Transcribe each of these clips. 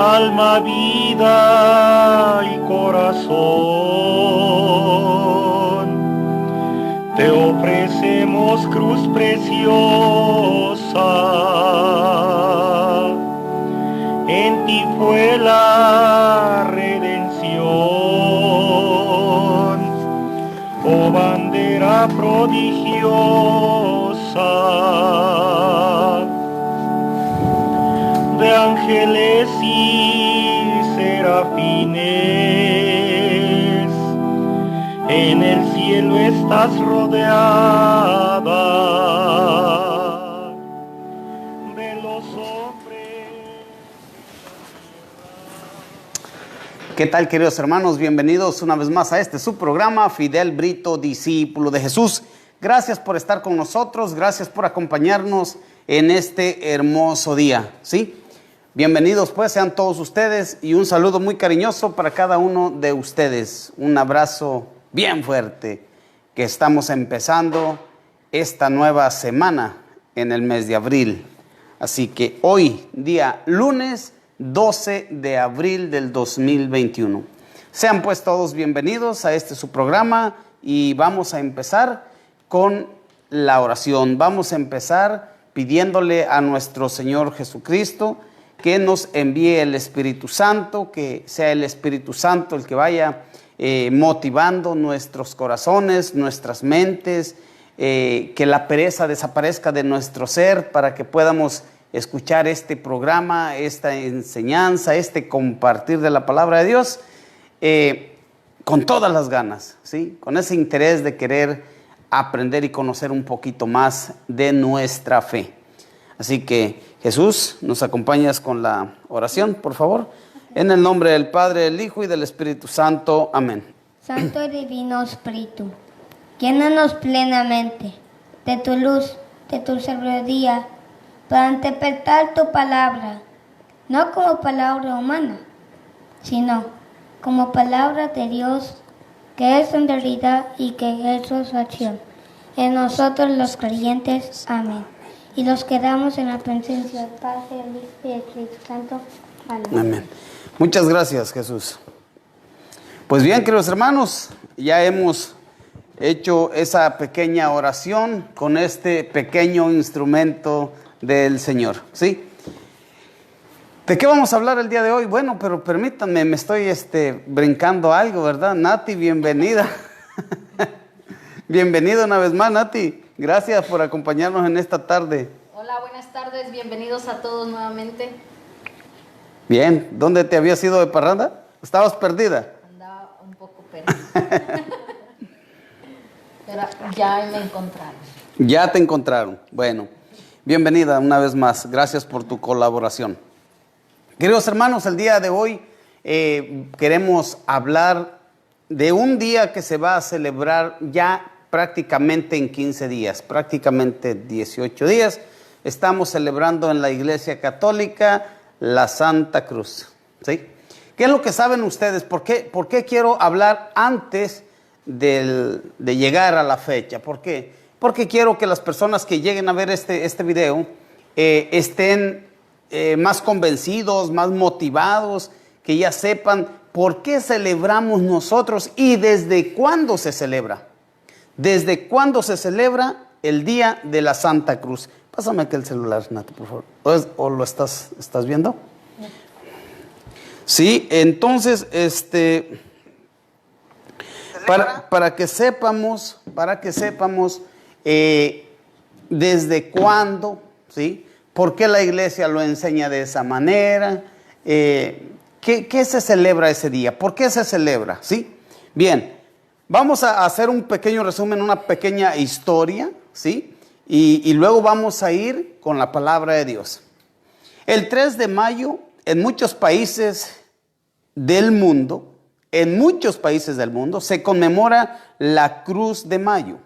alma, vida y corazón. Te ofrecemos cruz preciosa, en ti fue la redención, oh bandera prodigiosa, de ángeles y serafines, en el cielo estás rodeada de los hombres. ¿Qué tal, queridos hermanos? Bienvenidos una vez más a su programa, Fidel Brito, discípulo de Jesús. Gracias por estar con nosotros, gracias por acompañarnos en este hermoso día, ¿sí? Bienvenidos pues sean todos ustedes y un saludo muy cariñoso para cada uno de ustedes. Un abrazo bien fuerte, que estamos empezando esta nueva semana en el mes de abril. Así que hoy, día lunes 12 de abril del 2021. Sean pues todos bienvenidos a su programa y vamos a empezar con la oración. Vamos a empezar pidiéndole a nuestro Señor Jesucristo que nos envíe el Espíritu Santo, que sea el Espíritu Santo el que vaya motivando nuestros corazones, nuestras mentes, que la pereza desaparezca de nuestro ser para que podamos escuchar este programa, esta enseñanza, compartir de la palabra de Dios con todas las ganas, ¿sí? Con ese interés de querer aprender y conocer un poquito más de nuestra fe. Así que Jesús, nos acompañas con la oración, por favor. En el nombre del Padre, del Hijo y del Espíritu Santo. Amén. Santo y Divino Espíritu, llénanos plenamente de tu luz, de tu sabiduría, para interpretar tu palabra, no como palabra humana, sino como palabra de Dios, que es en realidad y que es su acción en nosotros los creyentes. Amén. Y los quedamos en la presencia del Padre, del Hijo y del Espíritu Santo. Amén. Amén. Muchas gracias, Jesús. Pues bien, queridos hermanos, ya hemos hecho esa pequeña oración con este pequeño instrumento del Señor, ¿sí? ¿De qué vamos a hablar el día de hoy? Bueno, pero permítanme, me estoy brincando algo, ¿verdad? Nati, bienvenida. Bienvenida una vez más, Nati. Gracias por acompañarnos en esta tarde. Hola, buenas tardes, bienvenidos a todos nuevamente. Bien, ¿dónde te habías ido de parranda? ¿Estabas perdida? Andaba un poco perdida. Pero ya me encontraron. Ya te encontraron. Bueno, bienvenida una vez más. Gracias por tu colaboración. Queridos hermanos, el día de hoy queremos hablar de un día que se va a celebrar ya prácticamente en 15 días, prácticamente 18 días. Estamos celebrando en la Iglesia Católica la Santa Cruz, ¿sí? ¿Qué es lo que saben ustedes? ¿Por qué quiero hablar antes de llegar a la fecha? ¿Por qué? Porque quiero que las personas que lleguen a ver este video estén más convencidos, más motivados, que ya sepan por qué celebramos nosotros y desde cuándo se celebra. ¿Desde cuándo se celebra el Día de la Santa Cruz? Pásame aquí el celular, Nati, por favor. ¿O lo estás viendo? Sí, entonces, para que sepamos desde cuándo, ¿sí? ¿Por qué la iglesia lo enseña de esa manera? ¿Qué se celebra ese día? ¿Por qué se celebra? ¿Sí? Bien. Vamos a hacer un pequeño resumen, una pequeña historia, ¿sí? Y luego vamos a ir con la palabra de Dios. El 3 de mayo, en muchos países del mundo, se conmemora la Cruz de Mayo.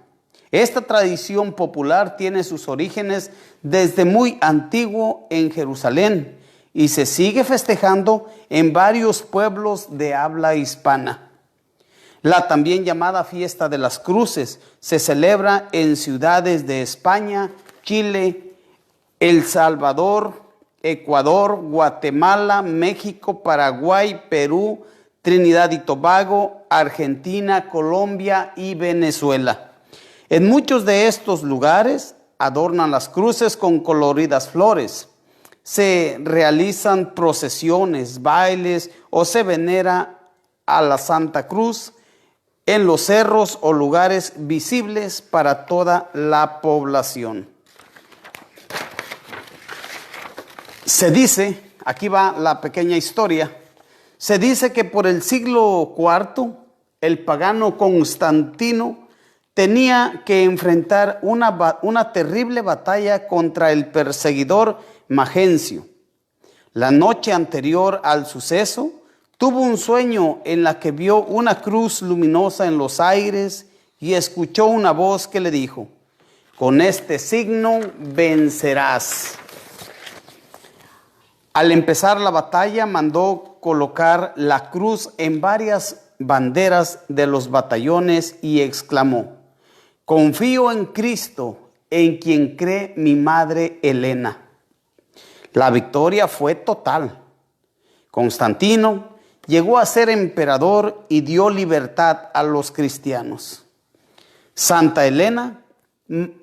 Esta tradición popular tiene sus orígenes desde muy antiguo en Jerusalén y se sigue festejando en varios pueblos de habla hispana. La también llamada Fiesta de las Cruces se celebra en ciudades de España, Chile, El Salvador, Ecuador, Guatemala, México, Paraguay, Perú, Trinidad y Tobago, Argentina, Colombia y Venezuela. En muchos de estos lugares adornan las cruces con coloridas flores. Se realizan procesiones, bailes o se venera a la Santa Cruz en los cerros o lugares visibles para toda la población. Se dice, aquí va la pequeña historia, se dice que por el siglo IV el pagano Constantino tenía que enfrentar una terrible batalla contra el perseguidor Magencio. La noche anterior al suceso, tuvo un sueño en la que vio una cruz luminosa en los aires y escuchó una voz que le dijo: con este signo vencerás. Al empezar la batalla, mandó colocar la cruz en varias banderas de los batallones y exclamó: confío en Cristo, en quien cree mi madre Helena. La victoria fue total. Constantino llegó a ser emperador y dio libertad a los cristianos. Santa Helena,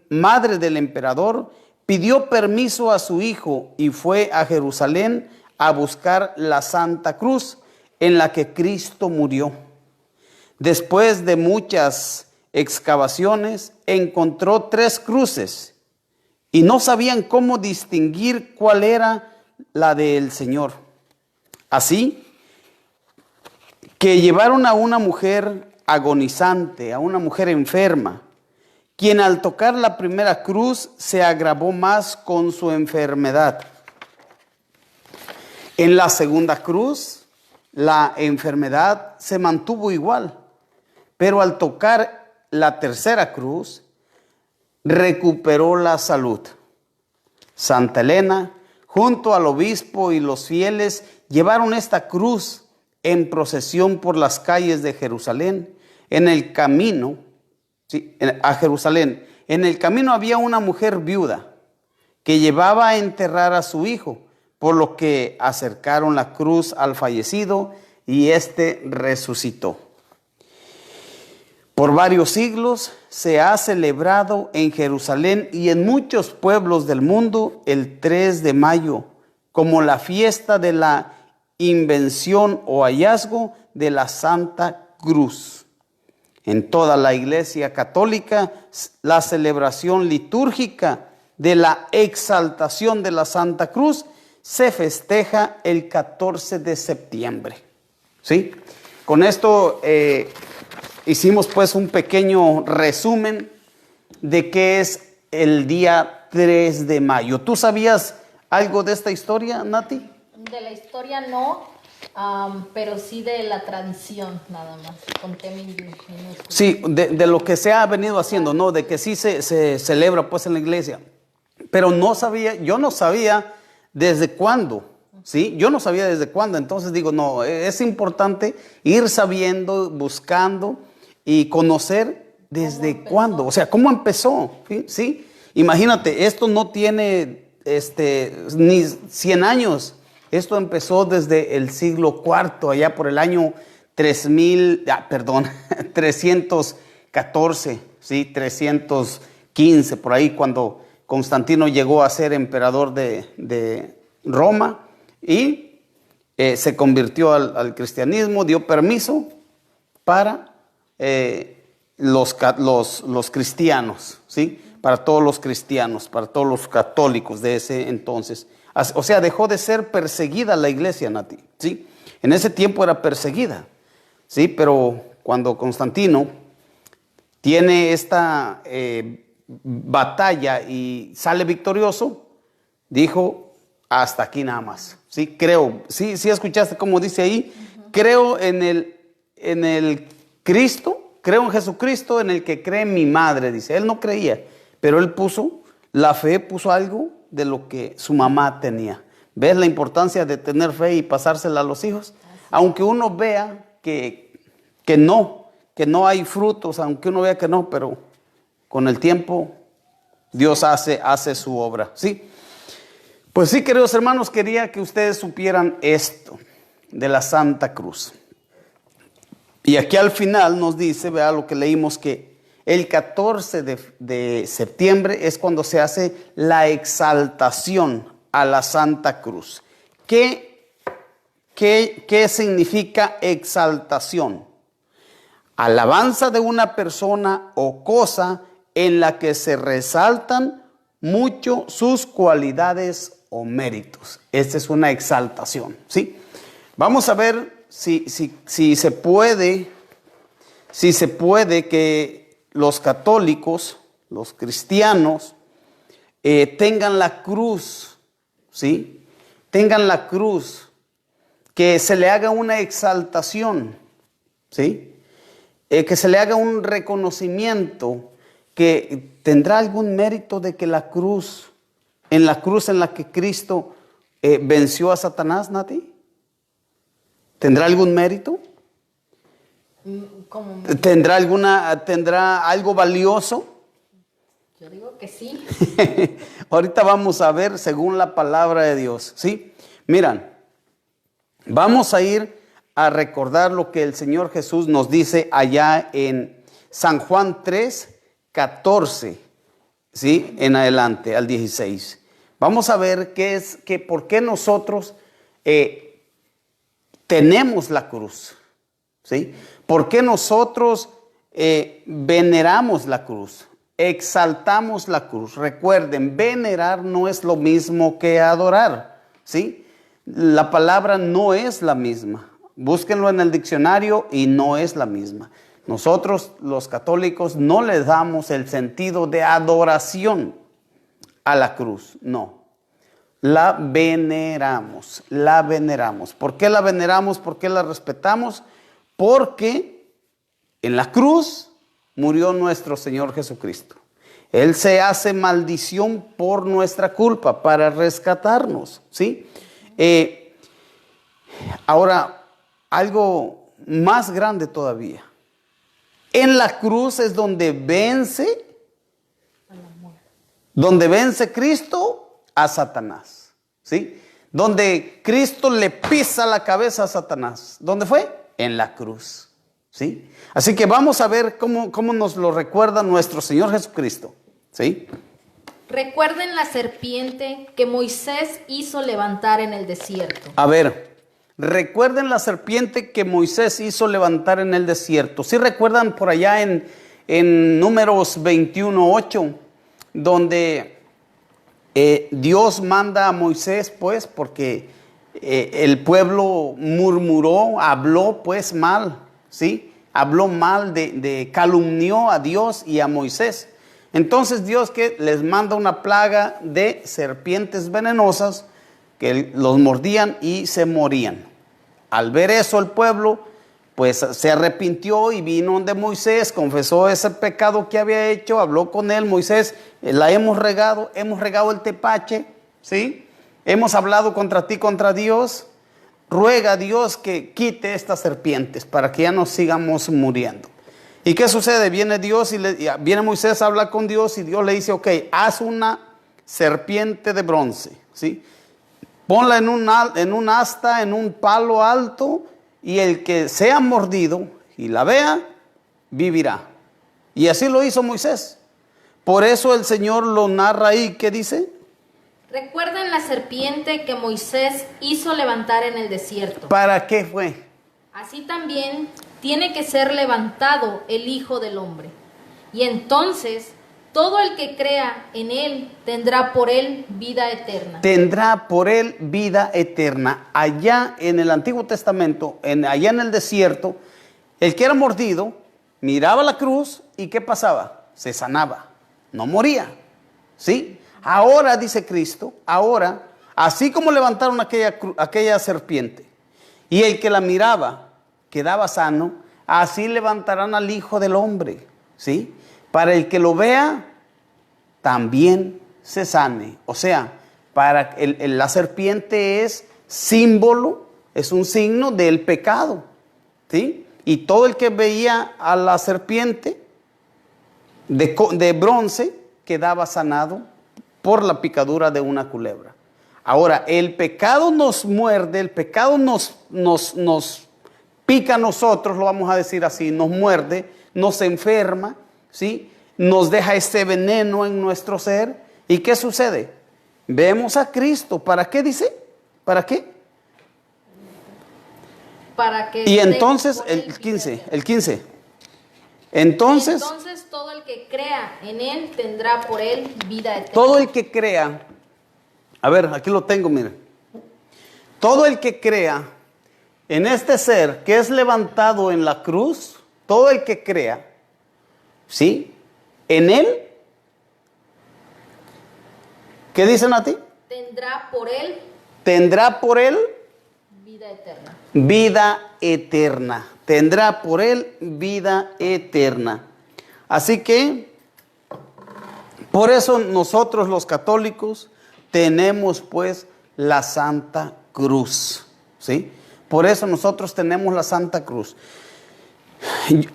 madre del emperador, pidió permiso a su hijo y fue a Jerusalén a buscar la Santa Cruz en la que Cristo murió. Después de muchas excavaciones, encontró 3 cruces y no sabían cómo distinguir cuál era la del Señor. Así que llevaron a una mujer agonizante, a una mujer enferma, quien al tocar la primera cruz se agravó más con su enfermedad. En la segunda cruz, la enfermedad se mantuvo igual, pero al tocar la tercera cruz, recuperó la salud. Santa Helena, junto al obispo y los fieles, llevaron esta cruz en procesión por las calles de Jerusalén. En el camino a Jerusalén, en el camino había una mujer viuda que llevaba a enterrar a su hijo, por lo que acercaron la cruz al fallecido y éste resucitó. Por varios siglos se ha celebrado en Jerusalén y en muchos pueblos del mundo el 3 de mayo como la fiesta de la invención o hallazgo de la Santa Cruz. En toda la Iglesia Católica, la celebración litúrgica de la exaltación de la Santa Cruz se festeja el 14 de septiembre. ¿Sí? Con esto hicimos pues un pequeño resumen de qué es el día 3 de mayo. ¿Tú sabías algo de esta historia, Nati? De la historia no, pero sí de la tradición, nada más, con T minúscula. Sí, de lo que se ha venido haciendo, ¿no? De que sí se celebra pues en la iglesia. Pero yo no sabía desde cuándo, ¿sí? Yo no sabía desde cuándo, entonces digo, no, es importante ir sabiendo, buscando y conocer desde cuándo, o sea, cómo empezó, ¿sí? Imagínate, esto no tiene ni 100 años. Esto empezó desde el siglo IV, allá por el año 314, ¿sí? 315, por ahí cuando Constantino llegó a ser emperador de Roma y se convirtió al cristianismo, dio permiso para los cristianos, ¿sí? Para todos los cristianos, para todos los católicos de ese entonces. O sea, dejó de ser perseguida la iglesia, Nati, ¿sí? En ese tiempo era perseguida, ¿sí? Pero cuando Constantino tiene esta batalla y sale victorioso, dijo, hasta aquí nada más, ¿sí? Creo, sí escuchaste cómo dice ahí, creo en el Cristo, creo en Jesucristo en el que cree mi madre, dice. Él no creía, pero él puso la fe, puso algo de lo que su mamá tenía. ¿Ves la importancia de tener fe y pasársela a los hijos? Aunque uno vea que no hay frutos, aunque uno vea que no, pero con el tiempo Dios hace su obra, ¿sí? Pues sí, queridos hermanos, quería que ustedes supieran esto de la Santa Cruz. Y aquí al final nos dice, vea lo que leímos, que el 14 de septiembre es cuando se hace la exaltación a la Santa Cruz. ¿Qué significa exaltación? Alabanza de una persona o cosa en la que se resaltan mucho sus cualidades o méritos. Esta es una exaltación, ¿sí? Vamos a ver si se puede que los católicos, los cristianos, tengan la cruz, ¿sí? Tengan la cruz, que se le haga una exaltación, ¿sí? Que se le haga un reconocimiento, que tendrá algún mérito de que la cruz en la que Cristo venció a Satanás, Nati. ¿Tendrá algún mérito? ¿Cómo? ¿Tendrá algo valioso? Yo digo que sí. Ahorita vamos a ver según la palabra de Dios, ¿sí? Miran, vamos a ir a recordar lo que el Señor Jesús nos dice allá en San Juan 3, 14, ¿sí? En adelante, al 16. Vamos a ver por qué nosotros tenemos la cruz, ¿sí? ¿Por qué nosotros veneramos la cruz? Exaltamos la cruz. Recuerden, venerar no es lo mismo que adorar, ¿sí? La palabra no es la misma. Búsquenlo en el diccionario y no es la misma. Nosotros, los católicos, no le damos el sentido de adoración a la cruz, no. La veneramos, la veneramos. ¿Por qué la veneramos? ¿Por qué la respetamos? Porque en la cruz murió nuestro Señor Jesucristo. Él se hace maldición por nuestra culpa para rescatarnos, ¿sí? Ahora, algo más grande todavía. En la cruz es donde vence Cristo a Satanás, ¿sí? Donde Cristo le pisa la cabeza a Satanás. ¿Dónde fue? En la cruz, ¿sí? Así que vamos a ver cómo nos lo recuerda nuestro Señor Jesucristo, ¿sí? Recuerden la serpiente que Moisés hizo levantar en el desierto. A ver, recuerden la serpiente que Moisés hizo levantar en el desierto. ¿Sí recuerdan por allá en Números 21:8, donde Dios manda a Moisés, pues, porque el pueblo murmuró, habló pues mal, ¿sí? Habló mal, calumnió a Dios y a Moisés. Entonces Dios que les manda una plaga de serpientes venenosas que los mordían y se morían. Al ver eso el pueblo pues se arrepintió y vino de Moisés, confesó ese pecado que había hecho, habló con él. Moisés, la hemos regado el tepache, ¿sí? Hemos hablado contra ti, contra Dios. Ruega a Dios que quite estas serpientes para que ya no sigamos muriendo. ¿Y qué sucede? Viene Dios viene Moisés a hablar con Dios y Dios le dice, ok, haz una serpiente de bronce, ¿sí? Ponla en un asta, en un palo alto, y el que sea mordido y la vea, vivirá. Y así lo hizo Moisés. Por eso el Señor lo narra ahí, ¿qué dice? Recuerden la serpiente que Moisés hizo levantar en el desierto. ¿Para qué fue? Así también tiene que ser levantado el Hijo del Hombre. Y entonces todo el que crea en él tendrá por él vida eterna. Tendrá por él vida eterna. Allá en el Antiguo Testamento, allá en el desierto, el que era mordido miraba la cruz y ¿qué pasaba? Se sanaba, no moría, ¿sí? Ahora, dice Cristo, ahora, así como levantaron aquella serpiente y el que la miraba quedaba sano, así levantarán al Hijo del Hombre, ¿sí? Para el que lo vea, también se sane. O sea, la serpiente es símbolo, es un signo del pecado, ¿sí? Y todo el que veía a la serpiente de bronce quedaba sanado por la picadura de una culebra. Ahora, el pecado nos muerde, el pecado nos pica a nosotros, lo vamos a decir así, nos muerde, nos enferma, ¿sí? Nos deja ese veneno en nuestro ser. ¿Y qué sucede? Vemos a Cristo. ¿Para qué dice? ¿Para qué? Para que y entonces, el 15. Entonces todo el que crea en Él tendrá por Él vida eterna. Todo el que crea, a ver, aquí lo tengo, miren. Todo el que crea en este ser que es levantado en la cruz, todo el que crea, ¿sí? En Él, ¿qué dicen a ti? Tendrá por Él vida eterna. Vida eterna. Tendrá por Él vida eterna. Así que, por eso nosotros los católicos tenemos pues la Santa Cruz, ¿sí? Por eso nosotros tenemos la Santa Cruz.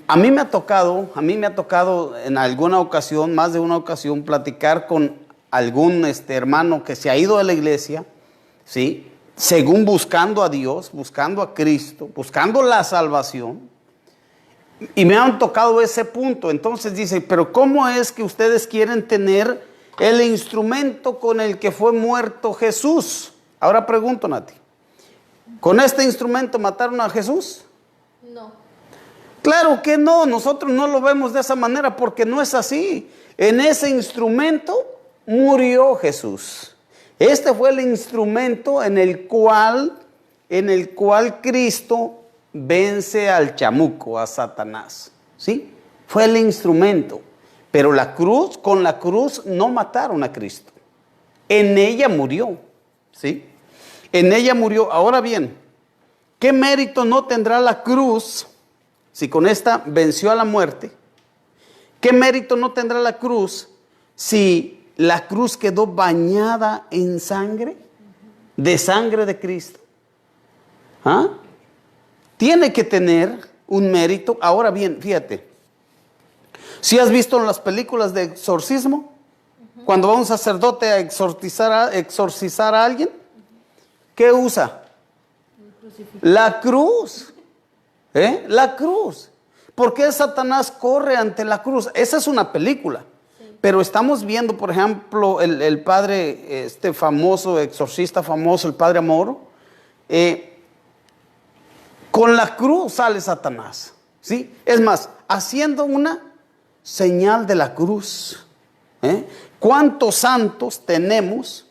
A mí me ha tocado en alguna ocasión, más de una ocasión, platicar con algún hermano que se ha ido de la iglesia, ¿sí? Según buscando a Dios, buscando a Cristo, buscando la salvación. Y me han tocado ese punto. Entonces dice, pero ¿cómo es que ustedes quieren tener el instrumento con el que fue muerto Jesús? Ahora pregunto, Nati, ¿con este instrumento mataron a Jesús? No. Claro que no, nosotros no lo vemos de esa manera porque no es así. En ese instrumento murió Jesús. Este fue el instrumento en el cual Cristo vence al chamuco, a Satanás, ¿sí? Fue el instrumento. Pero con la cruz no mataron a Cristo. En ella murió, ¿sí? En ella murió. Ahora bien, ¿qué mérito no tendrá la cruz si con esta venció a la muerte? ¿Qué mérito no tendrá la cruz si la cruz quedó bañada en sangre? De sangre de Cristo. ¿Ah? Tiene que tener un mérito. Ahora bien, fíjate. ¿Sí has visto en las películas de exorcismo? Cuando va un sacerdote a exorcizar a alguien, ¿qué usa? La cruz. La cruz. ¿Por qué Satanás corre ante la cruz? Esa es una película. Pero estamos viendo, por ejemplo, el padre, famoso, exorcista famoso, el padre Amoró. Con la cruz sale Satanás, ¿sí? Es más, haciendo una señal de la cruz. ¿Cuántos santos tenemos?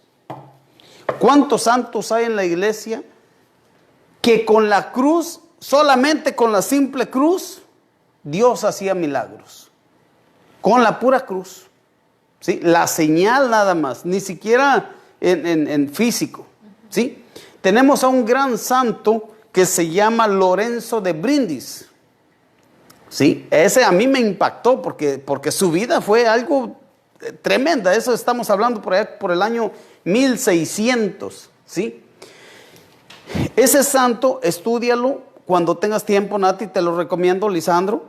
¿Cuántos santos hay en la iglesia que con la cruz, solamente con la simple cruz, Dios hacía milagros? Con la pura cruz. ¿Sí? La señal nada más, ni siquiera en físico, ¿sí? Tenemos a un gran santo que se llama Lorenzo de Brindis, ¿sí? Ese a mí me impactó porque su vida fue algo tremenda. Eso estamos hablando por el año 1600, ¿sí? Ese santo, estúdialo cuando tengas tiempo, Nati, te lo recomiendo, Lisandro.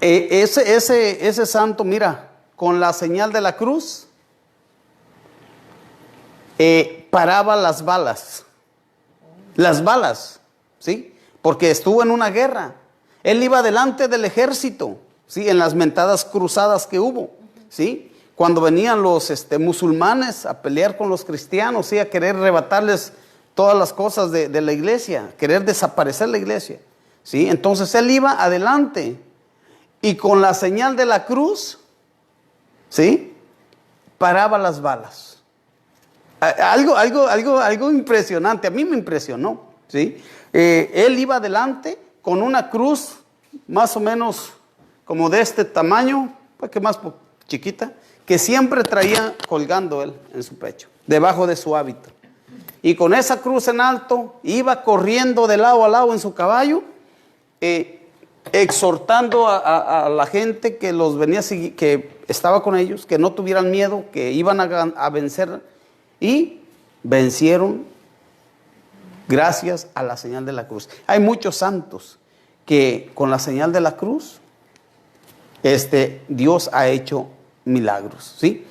Ese santo, mira, con la señal de la cruz, paraba las balas, ¿sí? Porque estuvo en una guerra. Él iba delante del ejército, ¿sí? En las mentadas cruzadas que hubo, ¿sí? Cuando venían los musulmanes a pelear con los cristianos, ¿sí? A querer arrebatarles todas las cosas de la iglesia, querer desaparecer la iglesia, ¿sí? Entonces él iba adelante y con la señal de la cruz, ¿sí? Paraba las balas. Algo impresionante. A mí me impresionó, ¿sí? Él iba adelante con una cruz más o menos como de este tamaño, pues que más chiquita, que siempre traía colgando él en su pecho, debajo de su hábito. Y con esa cruz en alto iba corriendo de lado a lado en su caballo, exhortando a la gente que los venía a seguir, que estaba con ellos, que no tuvieran miedo, que iban a vencer, y vencieron gracias a la señal de la cruz. Hay muchos santos que con la señal de la cruz Dios ha hecho milagros, ¿sí?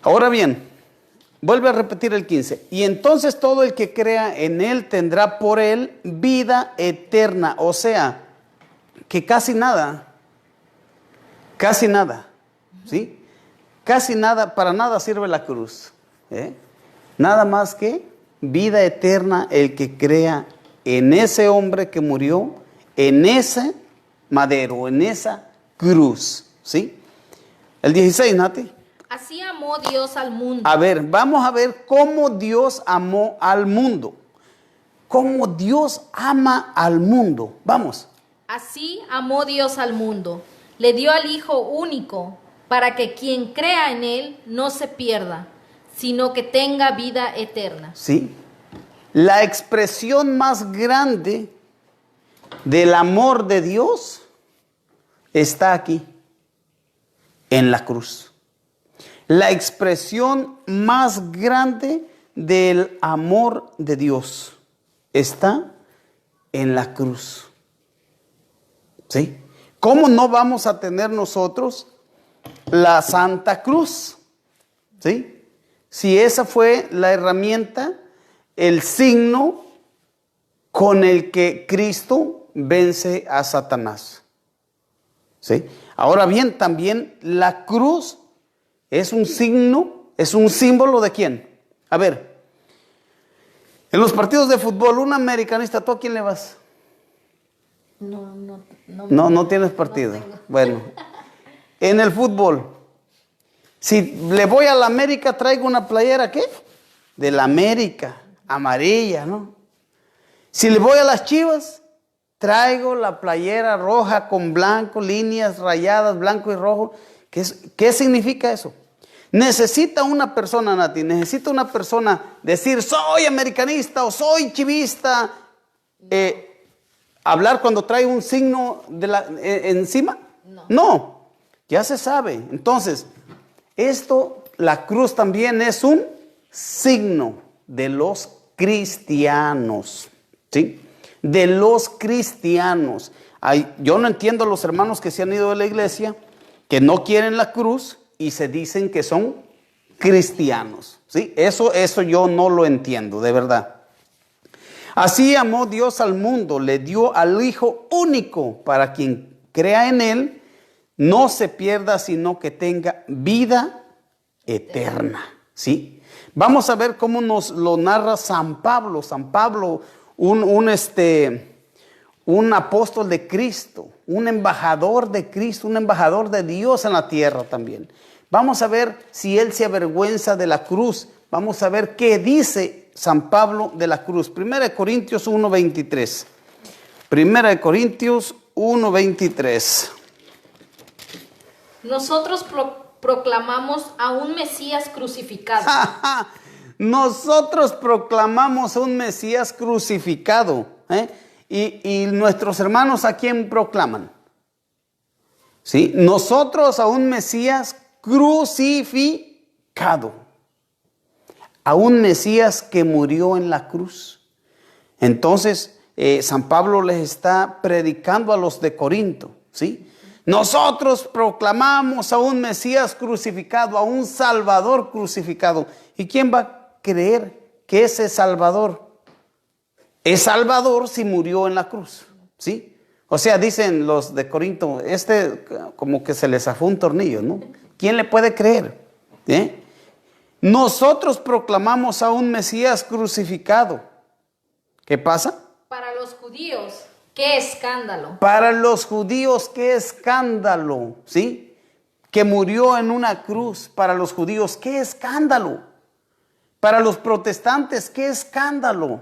Ahora bien, vuelve a repetir el 15. Y entonces todo el que crea en él tendrá por él vida eterna. O sea, que casi nada, ¿sí? Casi nada, para nada sirve la cruz. Nada más que vida eterna el que crea en ese hombre que murió, en ese madero, en esa cruz, ¿sí? El 16, Nati. Así amó Dios al mundo. A ver, vamos a ver cómo Dios amó al mundo. Cómo Dios ama al mundo. Vamos. Así amó Dios al mundo. Le dio al Hijo único, para que quien crea en Él no se pierda, sino que tenga vida eterna. Sí. La expresión más grande del amor de Dios está aquí, en la cruz. La expresión más grande del amor de Dios está en la cruz. ¿Sí? ¿Cómo no vamos a tener nosotros la Santa Cruz? ¿Sí? Si esa fue la herramienta, el signo con el que Cristo vence a Satanás. ¿Sí? Ahora bien, también la cruz es un signo, es un símbolo ¿de quién? A ver, en los partidos de fútbol, un americanista, ¿tú a quién le vas? No tienes partido. No bueno, en el fútbol, si le voy a la América, traigo una playera, ¿qué? De la América, amarilla, ¿no? Si le voy a las Chivas, traigo la playera roja con blanco, líneas rayadas, blanco y rojo. ¿Qué significa eso? Necesita una persona, Nati, necesita una persona decir, soy americanista o soy chivista, hablar cuando trae un signo encima. No, ya se sabe. Entonces, la cruz también es un signo de los cristianos, ¿sí? De los cristianos. Yo no entiendo a los hermanos que se han ido de la iglesia, que no quieren la cruz y se dicen que son cristianos, ¿sí? Eso yo no lo entiendo, de verdad. Así amó Dios al mundo, le dio al Hijo único para quien crea en Él, no se pierda, sino que tenga vida eterna, ¿sí? Vamos a ver cómo nos lo narra San Pablo. San Pablo, un apóstol de Cristo, un embajador de Cristo, un embajador de Dios en la tierra también. Vamos a ver si él se avergüenza de la cruz. Vamos a ver qué dice San Pablo de la cruz. 1 Corintios 1:23. 1 Corintios 1:23. Nosotros proclamamos a un Mesías crucificado. Nosotros proclamamos a un Mesías crucificado. Y nuestros hermanos, ¿a quién proclaman? ¿Sí? Nosotros a un Mesías crucificado. A un Mesías que murió en la cruz. Entonces, San Pablo les está predicando a los de Corinto, ¿sí? Nosotros proclamamos a un Mesías crucificado, a un Salvador crucificado. ¿Y quién va a creer que ese Salvador es Salvador si murió en la cruz? ¿Sí? O sea, dicen los de Corinto, como que se les zafó un tornillo, ¿no? ¿Quién le puede creer? Nosotros proclamamos a un Mesías crucificado. ¿Qué pasa? Para los judíos, ¡qué escándalo! Para los judíos, qué escándalo, ¿sí? Que murió en una cruz. Para los judíos, qué escándalo. Para los protestantes, qué escándalo.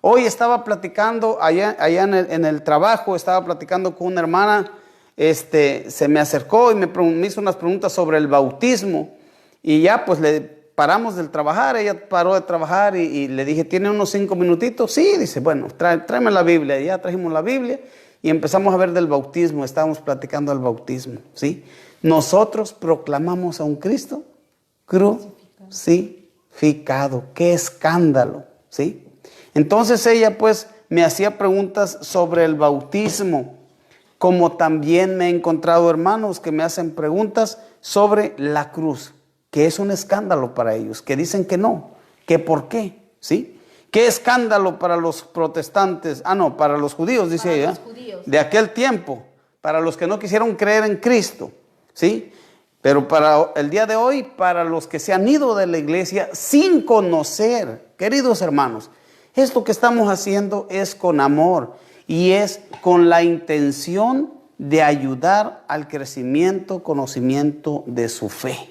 Hoy estaba platicando allá en el trabajo, estaba platicando con una hermana, se me acercó y me hizo unas preguntas sobre el bautismo. Y ya pues le paramos del trabajar, ella paró de trabajar y le dije, ¿tiene unos 5 minutitos? Sí, dice, bueno, tráeme la Biblia. Y ya trajimos la Biblia y empezamos a ver del bautismo, estábamos platicando del bautismo, ¿sí? Nosotros proclamamos a un Cristo crucificado. ¡Qué escándalo! ¿Sí? Entonces ella pues me hacía preguntas sobre el bautismo, como también me he encontrado hermanos que me hacen preguntas sobre la cruz. que es un escándalo para ellos, que dicen que no, que por qué, ¿sí? ¿Qué escándalo para los protestantes? Para los judíos, dice Para ella, los judíos. de aquel tiempo, para los que no quisieron creer en Cristo, ¿sí? Pero para el día de hoy, para los que se han ido de la iglesia sin conocer, queridos hermanos, esto que estamos haciendo es con amor y es con la intención de ayudar al crecimiento, conocimiento de su fe.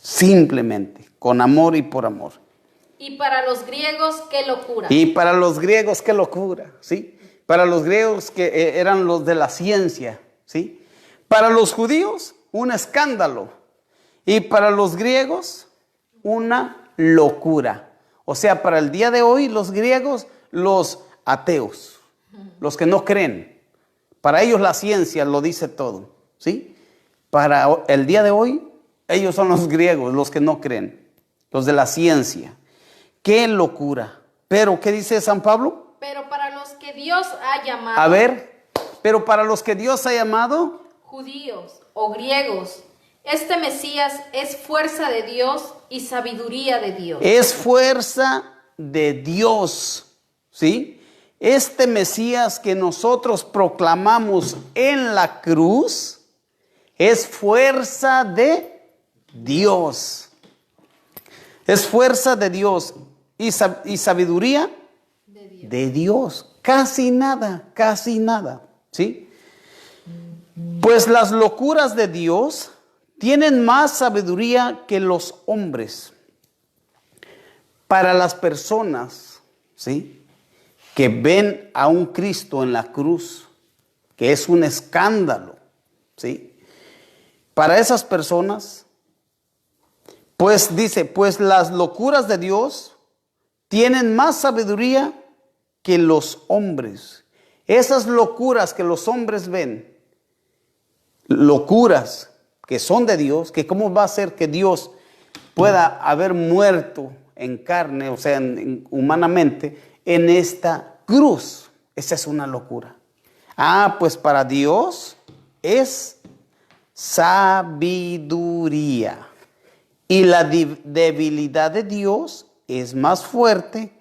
Simplemente, con amor y por amor. Y para los griegos, qué locura. Y para los griegos, qué locura, ¿sí? Para los griegos que eran los de la ciencia, ¿sí? Para los judíos, un escándalo. Y para los griegos, una locura. O sea, para el día de hoy, los griegos, los ateos, los que no creen. Para ellos la ciencia lo dice todo, ¿sí? Para el día de hoy, ellos son los griegos, los que no creen, los de la ciencia. ¡Qué locura! Pero, ¿qué dice San Pablo? Pero para los que Dios ha llamado. A ver, pero para los que Dios ha llamado. Judíos o griegos, este Mesías es fuerza de Dios y sabiduría de Dios. Es fuerza de Dios, ¿sí? Este Mesías que nosotros proclamamos en la cruz es fuerza de Dios. Es fuerza de Dios y sabiduría de Dios. Casi nada, ¿sí? Pues las locuras de Dios tienen más sabiduría que los hombres. Para las personas, ¿sí?, que ven a un Cristo en la cruz, que es un escándalo, ¿sí? Para esas personas, pues dice, pues las locuras de Dios tienen más sabiduría que los hombres. Esas locuras que los hombres ven, locuras que son de Dios, que cómo va a ser que Dios pueda haber muerto en carne, o sea, humanamente, en esta cruz. Esa es una locura. Pues para Dios es sabiduría. Y la debilidad de Dios es más fuerte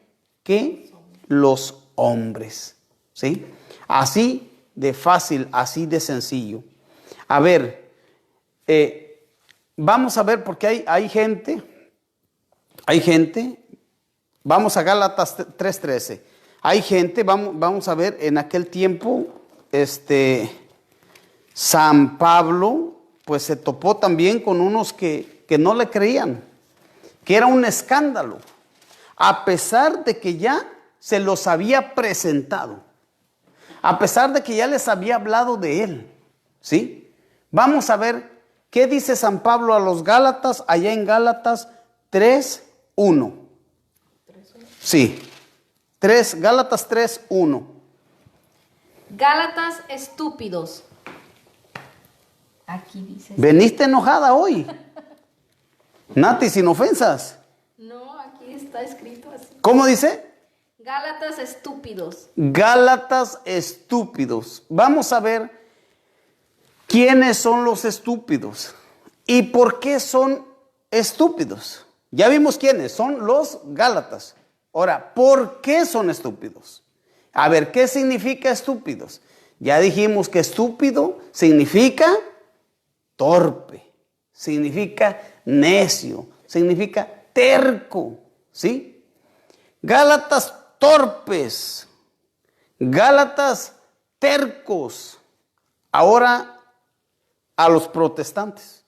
que los hombres, ¿sí? Así de fácil, así de sencillo. A ver, vamos a ver, porque hay gente, vamos a Gálatas 3:13. Hay gente, vamos a ver, en aquel tiempo, San Pablo, pues se topó también con unos que no le creían, que era un escándalo, a pesar de que ya se los había presentado, a pesar de que ya les había hablado de él, ¿sí? Vamos a ver qué dice San Pablo a los Gálatas, allá en Gálatas 3:1. Sí, Gálatas 3:1. Gálatas estúpidos. Aquí dice. Veniste enojada hoy. Nati, sin ofensas. No, aquí está escrito así. ¿Cómo dice? Gálatas estúpidos. Gálatas estúpidos. Vamos a ver quiénes son los estúpidos y por qué son estúpidos. Ya vimos quiénes son los Gálatas. Ahora, ¿por qué son estúpidos? A ver, ¿qué significa estúpidos? Ya dijimos que estúpido significa torpe, significa necio, significa terco, ¿sí? Gálatas torpes, Gálatas tercos. Ahora a los protestantes,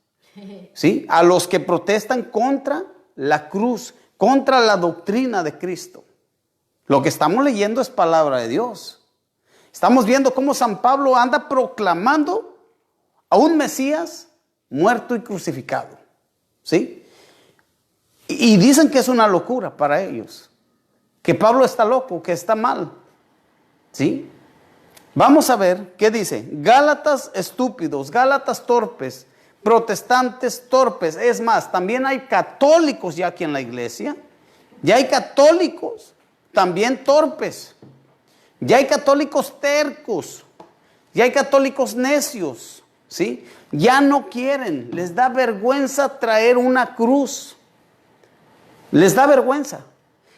¿sí? A los que protestan contra la cruz, contra la doctrina de Cristo. Lo que estamos leyendo es palabra de Dios. Estamos viendo cómo San Pablo anda proclamando a un Mesías muerto y crucificado, ¿sí? Y dicen que es una locura para ellos, que Pablo está loco, que está mal, ¿sí? Vamos a ver qué dice. Gálatas estúpidos, Gálatas torpes, protestantes torpes. Es más, también hay católicos ya aquí en la iglesia. Ya hay católicos también torpes. Ya hay católicos tercos. Ya hay católicos necios. ¿sí? Ya no quieren, les da vergüenza traer una cruz. Les da vergüenza.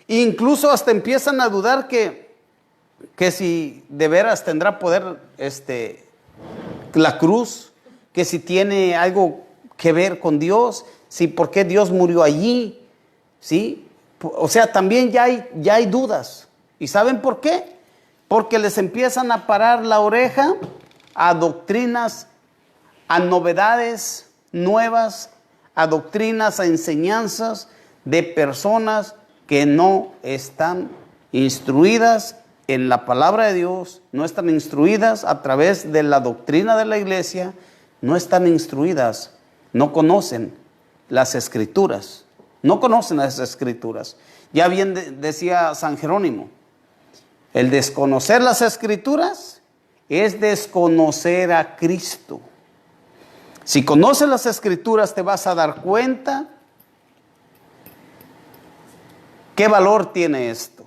Incluso hasta empiezan a dudar que si de veras tendrá poder la cruz, que si tiene algo que ver con Dios, si por qué Dios murió allí, ¿sí? O sea, también ya hay dudas. ¿Y saben por qué? Porque les empiezan a parar la oreja a doctrinas, a novedades nuevas, a doctrinas, a enseñanzas de personas que no están instruidas en la palabra de Dios, no están instruidas a través de la doctrina de la iglesia, no están instruidas, no conocen las escrituras, no conocen las escrituras. Ya bien decía San Jerónimo, el desconocer las escrituras es desconocer a Cristo. Si conoces las escrituras te vas a dar cuenta qué valor tiene esto.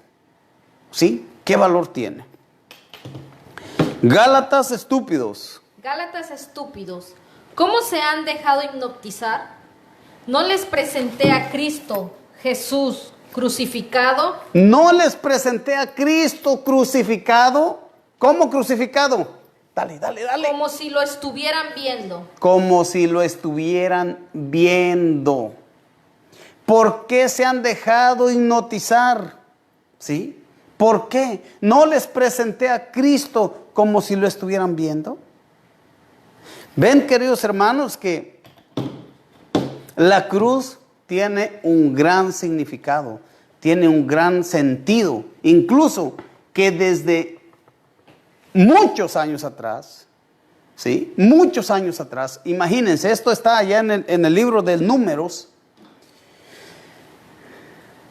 ¿Sí? ¿Qué valor tiene? Gálatas estúpidos. Gálatas estúpidos, ¿cómo se han dejado hipnotizar? ¿No les presenté a Cristo Jesús crucificado? ¿No les presenté a Cristo crucificado? ¿Cómo crucificado? Dale. Como si lo estuvieran viendo. Como si lo estuvieran viendo. ¿Por qué se han dejado hipnotizar? ¿Sí? ¿Por qué? ¿No les presenté a Cristo como si lo estuvieran viendo? Ven, queridos hermanos, que la cruz tiene un gran significado, tiene un gran sentido, incluso que desde muchos años atrás, ¿sí? Muchos años atrás, imagínense, esto está allá en el libro de Números.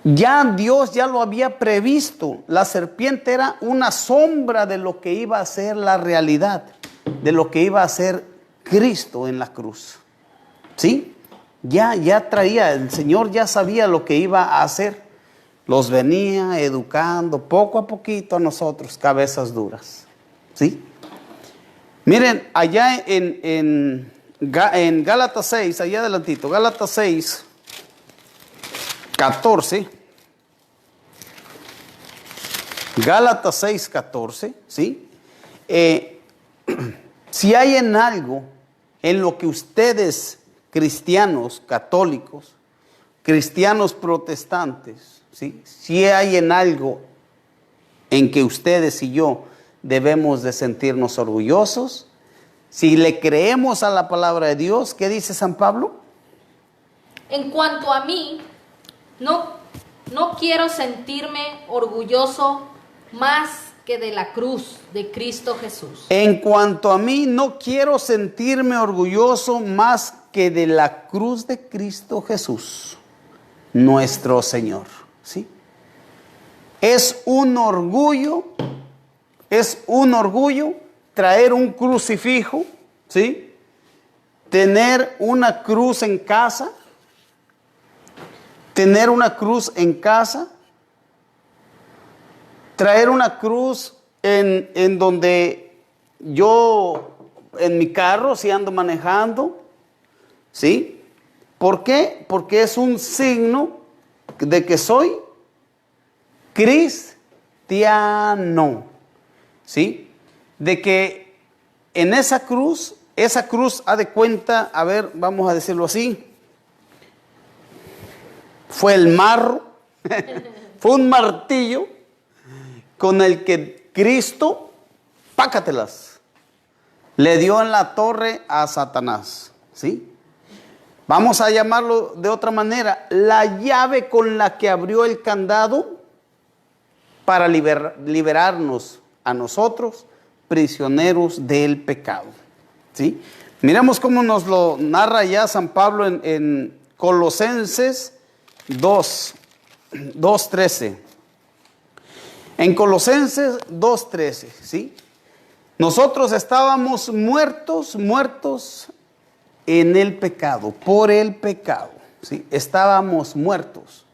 Ya Dios ya lo había previsto. La serpiente era una sombra de lo que iba a ser la realidad, de lo que iba a ser Cristo en la cruz. ¿Sí? Ya traía, el Señor ya sabía lo que iba a hacer. Los venía educando poco a poquito a nosotros, cabezas duras. ¿Sí? Miren, allá en Gálatas 6, allá adelantito, Gálatas 6, 14. Gálatas 6, 14, ¿sí? Si hay en algo en lo que ustedes, cristianos católicos, cristianos protestantes, ¿sí? Si hay en algo en que ustedes y yo debemos de sentirnos orgullosos, si le creemos a la palabra de Dios, ¿qué dice San Pablo? En cuanto a mí, no quiero sentirme orgulloso más que de la cruz de Cristo Jesús. En cuanto a mí, no quiero sentirme orgulloso más que de la cruz de Cristo Jesús, nuestro Señor. ¿Sí? Es un orgullo traer un crucifijo, ¿sí? Tener una cruz en casa. Tener una cruz en casa, traer una cruz en donde yo, en mi carro, si ando manejando, ¿sí? ¿Por qué? Porque es un signo de que soy cristiano, ¿sí? De que en esa cruz haz de cuenta, a ver, vamos a decirlo así, fue el marro, fue un martillo con el que Cristo, pácatelas, le dio en la torre a Satanás, ¿sí? Vamos a llamarlo de otra manera, la llave con la que abrió el candado para liberarnos a nosotros, prisioneros del pecado, ¿sí? Miremos cómo nos lo narra ya San Pablo en Colosenses 2:13. En Colosenses 2:13, ¿sí? Nosotros estábamos muertos en el pecado, por el pecado, ¿sí? Estábamos muertos,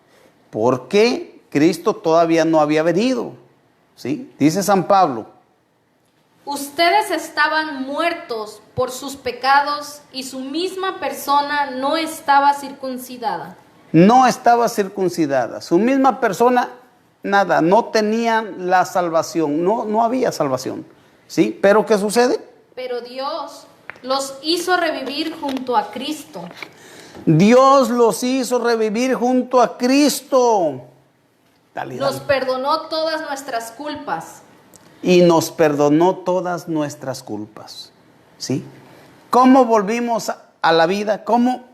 porque Cristo todavía no había venido, ¿sí? Dice San Pablo, Ustedes estaban muertos por sus pecados y su misma persona no estaba circuncidada. No estaba circuncidada. Su misma persona, nada, no tenían la salvación, no había salvación. ¿Sí? ¿Pero qué sucede? Pero Dios los hizo revivir junto a Cristo. Dios los hizo revivir junto a Cristo. Dale, dale. Nos perdonó todas nuestras culpas. Y nos perdonó todas nuestras culpas. ¿Sí? ¿Cómo volvimos a la vida? ¿Cómo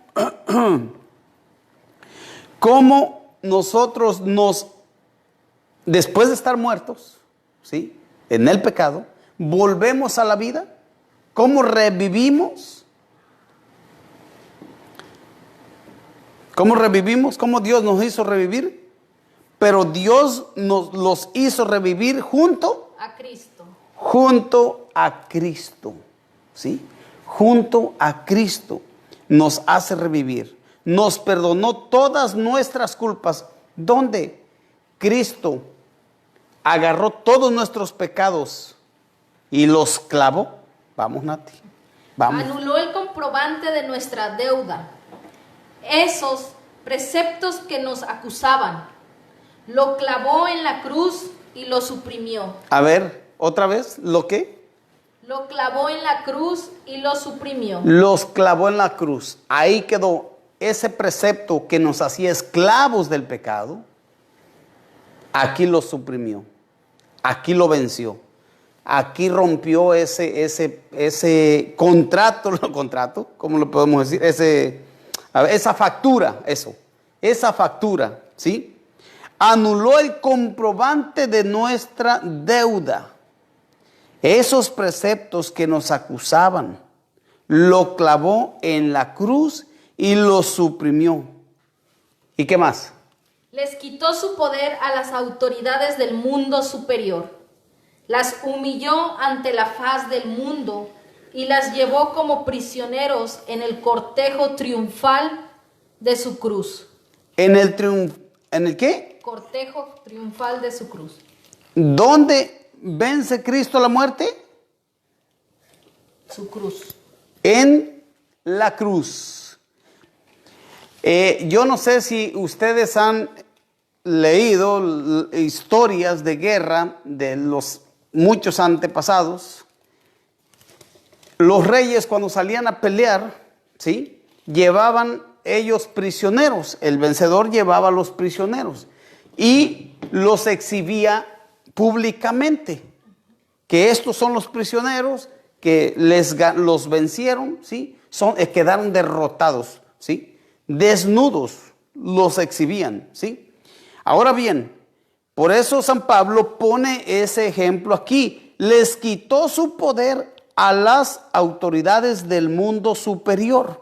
nosotros después de estar muertos, ¿sí?, en el pecado, volvemos a la vida? ¿Cómo revivimos? ¿Cómo revivimos? ¿Cómo Dios nos hizo revivir? Pero Dios los hizo revivir junto a Cristo. Junto a Cristo. ¿Sí? Junto a Cristo nos hace revivir. Nos perdonó todas nuestras culpas. ¿Dónde? Cristo agarró todos nuestros pecados y los clavó. Vamos, Nati. Vamos. Anuló el comprobante de nuestra deuda. Esos preceptos que nos acusaban. Lo clavó en la cruz y lo suprimió. A ver, otra vez, ¿lo qué? Lo clavó en la cruz y lo suprimió. Los clavó en la cruz. Ahí quedó ese precepto que nos hacía esclavos del pecado. Aquí lo suprimió. Aquí lo venció. Aquí rompió ese contrato, ¿cómo lo podemos decir? Esa factura, esa factura, ¿sí? Anuló el comprobante de nuestra deuda. Esos preceptos que nos acusaban, lo clavó en la cruz y lo suprimió. ¿Y qué más? Les quitó su poder a las autoridades del mundo superior. Las humilló ante la faz del mundo y las llevó como prisioneros en el cortejo triunfal de su cruz. ¿En el qué? Cortejo triunfal de su cruz. ¿Dónde vence Cristo la muerte? Su cruz. En la cruz. Yo no sé si ustedes han leído historias de guerra de los muchos antepasados. Los reyes, cuando salían a pelear, ¿sí?, llevaban ellos prisioneros. El vencedor llevaba a los prisioneros y los exhibía públicamente, que estos son los prisioneros que los vencieron, ¿sí? Quedaron derrotados, ¿sí? Desnudos los exhibían, ¿sí? Ahora bien, por eso San Pablo pone ese ejemplo aquí. Les quitó su poder a las autoridades del mundo superior.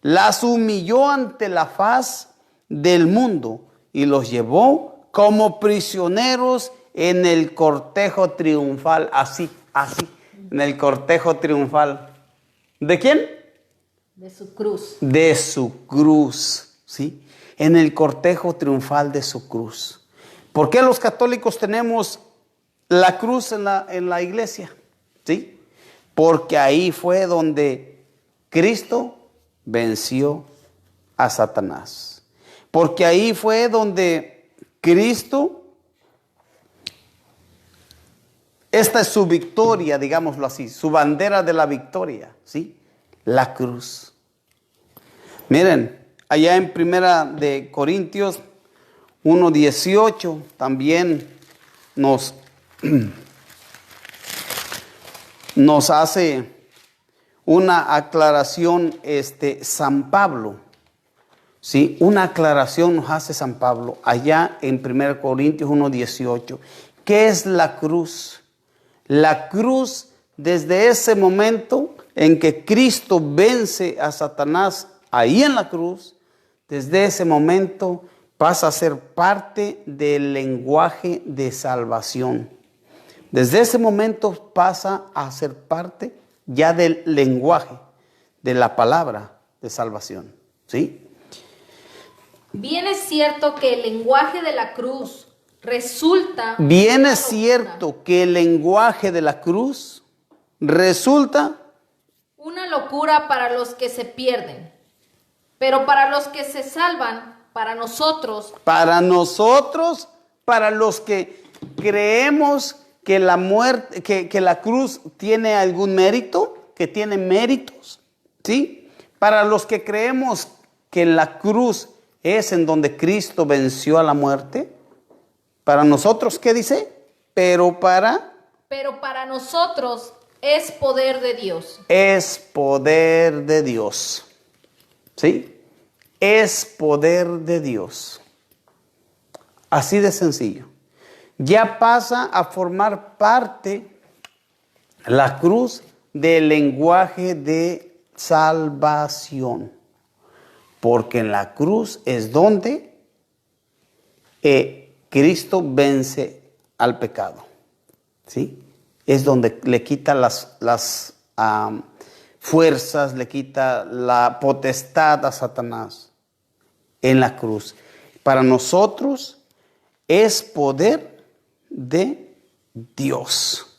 Las humilló ante la faz del mundo y los llevó como prisioneros en el cortejo triunfal. Así, en el cortejo triunfal. ¿De quién? De su cruz. De su cruz, ¿sí? En el cortejo triunfal de su cruz. ¿Por qué los católicos tenemos la cruz en la iglesia? ¿Sí? Porque ahí fue donde Cristo venció a Satanás. Porque ahí fue donde Cristo, esta es su victoria, digámoslo así, su bandera de la victoria, ¿sí? La cruz. Miren, allá en Primera de Corintios 1:18 también nos hace una aclaración San Pablo. ¿Sí? Una aclaración nos hace San Pablo allá en 1 Corintios 1:18. ¿Qué es la cruz? La cruz, desde ese momento en que Cristo vence a Satanás ahí en la cruz, desde ese momento pasa a ser parte del lenguaje de salvación. Desde ese momento pasa a ser parte ya del lenguaje de la palabra de salvación. ¿Sí? Bien es cierto que el lenguaje de la cruz resulta... Bien es cierto que el lenguaje de la cruz resulta una locura para los que se pierden, pero para los que se salvan, para nosotros, para los que creemos que la muerte, que la cruz tiene algún mérito, que tiene méritos, ¿sí? Para los que creemos que la cruz es en donde Cristo venció a la muerte, para nosotros, ¿qué dice? Pero para nosotros es poder de Dios. Es poder de Dios, ¿sí? Es poder de Dios. Así de sencillo. Ya pasa a formar parte la cruz del lenguaje de salvación. Porque en la cruz es donde Cristo vence al pecado. ¿Sí? Es donde le quita las fuerzas, le quita la potestad a Satanás. En la cruz. Para nosotros es poder de Dios.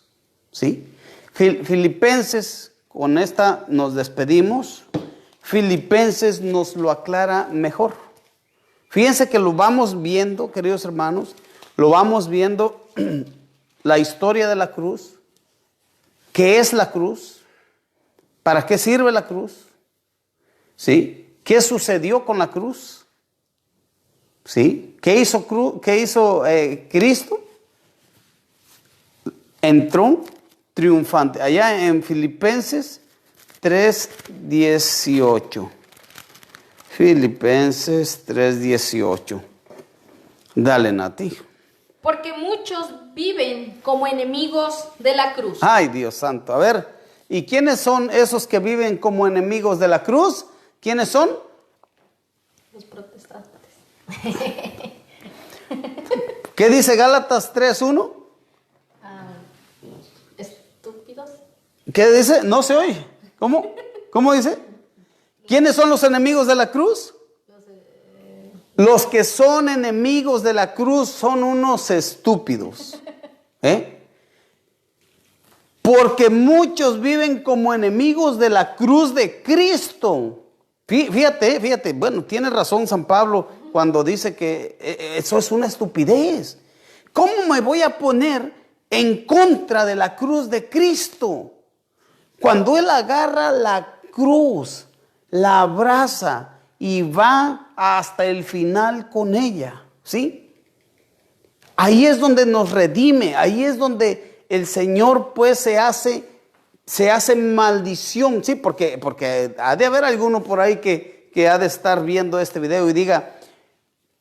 ¿Sí? Filipenses, con esta nos despedimos. Filipenses nos lo aclara mejor. Fíjense que lo vamos viendo, queridos hermanos, lo vamos viendo la historia de la cruz. ¿Qué es la cruz? ¿Para qué sirve la cruz? ¿Sí? ¿Qué sucedió con la cruz? ¿Sí? ¿Qué hizo Cristo? Entró triunfante. Allá en Filipenses 3:18. Filipenses 3:18. Dale, Nati. Porque muchos viven como enemigos de la cruz. Ay, Dios santo. A ver, ¿y quiénes son esos que viven como enemigos de la cruz? ¿Quiénes son? Los protestantes. ¿Qué dice Gálatas 3:1? Estúpidos. ¿Qué dice? No se oye. ¿Cómo? ¿Cómo dice? ¿Quiénes son los enemigos de la cruz? Los que son enemigos de la cruz son unos estúpidos. Porque muchos viven como enemigos de la cruz de Cristo. Fíjate, bueno, tiene razón San Pablo cuando dice que eso es una estupidez. ¿Cómo me voy a poner en contra de la cruz de Cristo? Cuando Él agarra la cruz, la abraza y va hasta el final con ella, ¿sí? Ahí es donde nos redime, ahí es donde el Señor pues se hace maldición, ¿sí? Porque ha de haber alguno por ahí que ha de estar viendo este video y diga,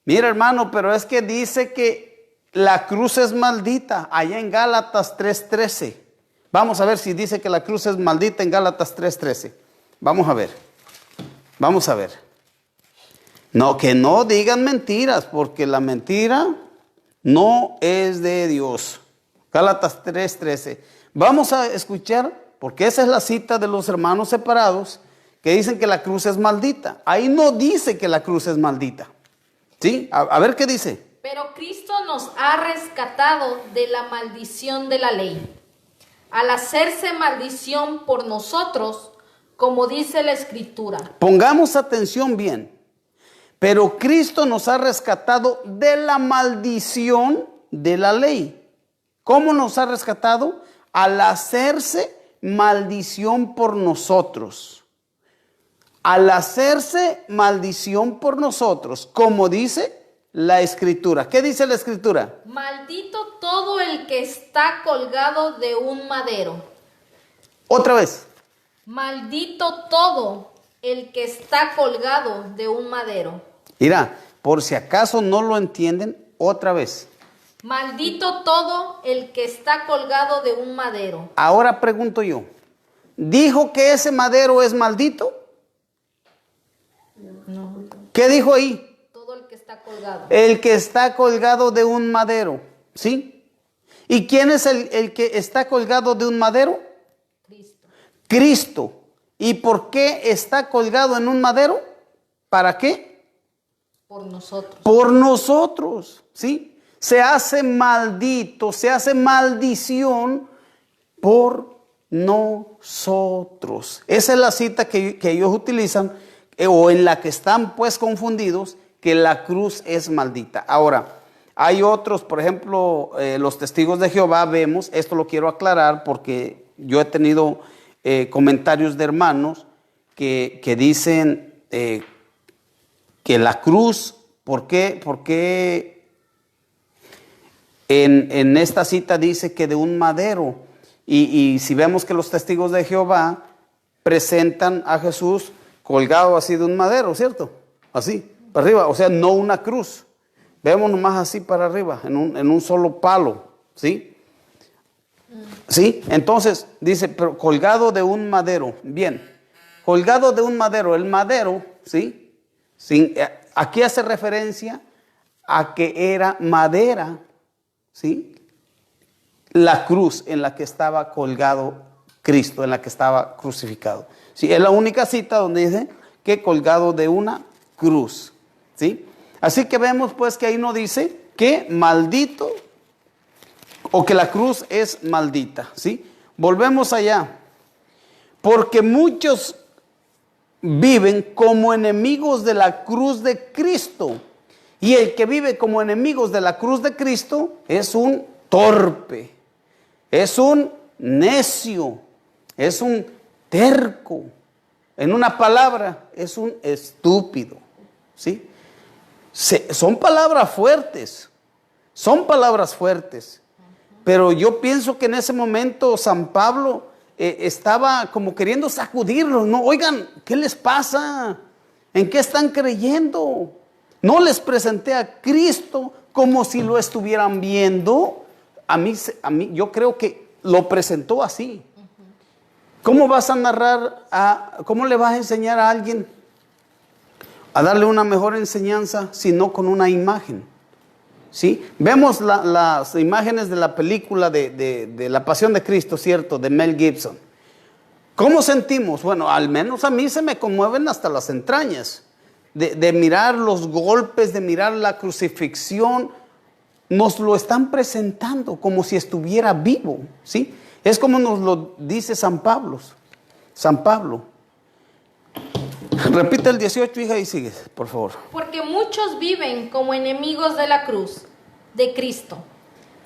mira hermano, pero es que dice que la cruz es maldita, allá en Gálatas 3:13. Vamos a ver si dice que la cruz es maldita en Gálatas 3:13. Vamos a ver. No, que no digan mentiras, porque la mentira no es de Dios. Gálatas 3:13. Vamos a escuchar, porque esa es la cita de los hermanos separados, que dicen que la cruz es maldita. Ahí no dice que la cruz es maldita. ¿Sí? A ver qué dice. Pero Cristo nos ha rescatado de la maldición de la ley, al hacerse maldición por nosotros, como dice la Escritura. Pongamos atención bien. Pero Cristo nos ha rescatado de la maldición de la ley. ¿Cómo nos ha rescatado? Al hacerse maldición por nosotros. Al hacerse maldición por nosotros, como dice la Escritura. ¿Qué dice la Escritura? Maldito todo el que está colgado de un madero. Otra vez. Maldito todo el que está colgado de un madero. Mira, por si acaso no lo entienden, otra vez. Maldito todo el que está colgado de un madero. Ahora pregunto yo, ¿dijo que ese madero es maldito? No. ¿Qué dijo ahí? Todo el que está colgado. El que está colgado de un madero, ¿sí? ¿Y quién es el que está colgado de un madero? Cristo. Cristo. ¿Y por qué está colgado en un madero? ¿Para qué? Por nosotros. Por nosotros, ¿sí? Se hace maldito, se hace maldición por nosotros. Esa es la cita que ellos utilizan, o en la que están pues confundidos, que la cruz es maldita. Ahora, hay otros, por ejemplo, los testigos de Jehová, vemos, esto lo quiero aclarar porque yo he tenido comentarios de hermanos que dicen que la cruz, ¿por qué en esta cita dice que de un madero? Y si vemos que los testigos de Jehová presentan a Jesús colgado así de un madero, ¿cierto? Así, para arriba, o sea, no una cruz. Vemos nomás así para arriba, en un solo palo, ¿sí? ¿Sí? Entonces, dice, pero colgado de un madero. Bien, colgado de un madero. El madero, ¿sí? Aquí hace referencia a que era madera, ¿sí? La cruz en la que estaba colgado Cristo, en la que estaba crucificado. ¿Sí? Es la única cita donde dice que colgado de una cruz, ¿sí? Así que vemos pues que ahí no dice que maldito o que la cruz es maldita, ¿sí? Volvemos allá. Porque muchos viven como enemigos de la cruz de Cristo. Y el que vive como enemigos de la cruz de Cristo es un torpe, es un necio, es un terco. En una palabra, es un estúpido, ¿sí? Son palabras fuertes, pero yo pienso que en ese momento San Pablo estaba como queriendo sacudirlos, ¿no? Oigan, ¿qué les pasa? ¿En qué están creyendo? No les presenté a Cristo como si lo estuvieran viendo. A mí yo creo que lo presentó así. ¿Cómo vas a narrar, cómo le vas a enseñar a alguien a darle una mejor enseñanza si no con una imagen? ¿Sí? Vemos las imágenes de la película de La Pasión de Cristo, ¿cierto? De Mel Gibson. ¿Cómo sentimos? Bueno, al menos a mí se me conmueven hasta las entrañas. De mirar los golpes, de mirar la crucifixión. Nos lo están presentando como si estuviera vivo, ¿sí? Es como nos lo dice San Pablo. Repite el 18, hija, y sigue, por favor. Porque muchos viven como enemigos de la cruz de Cristo.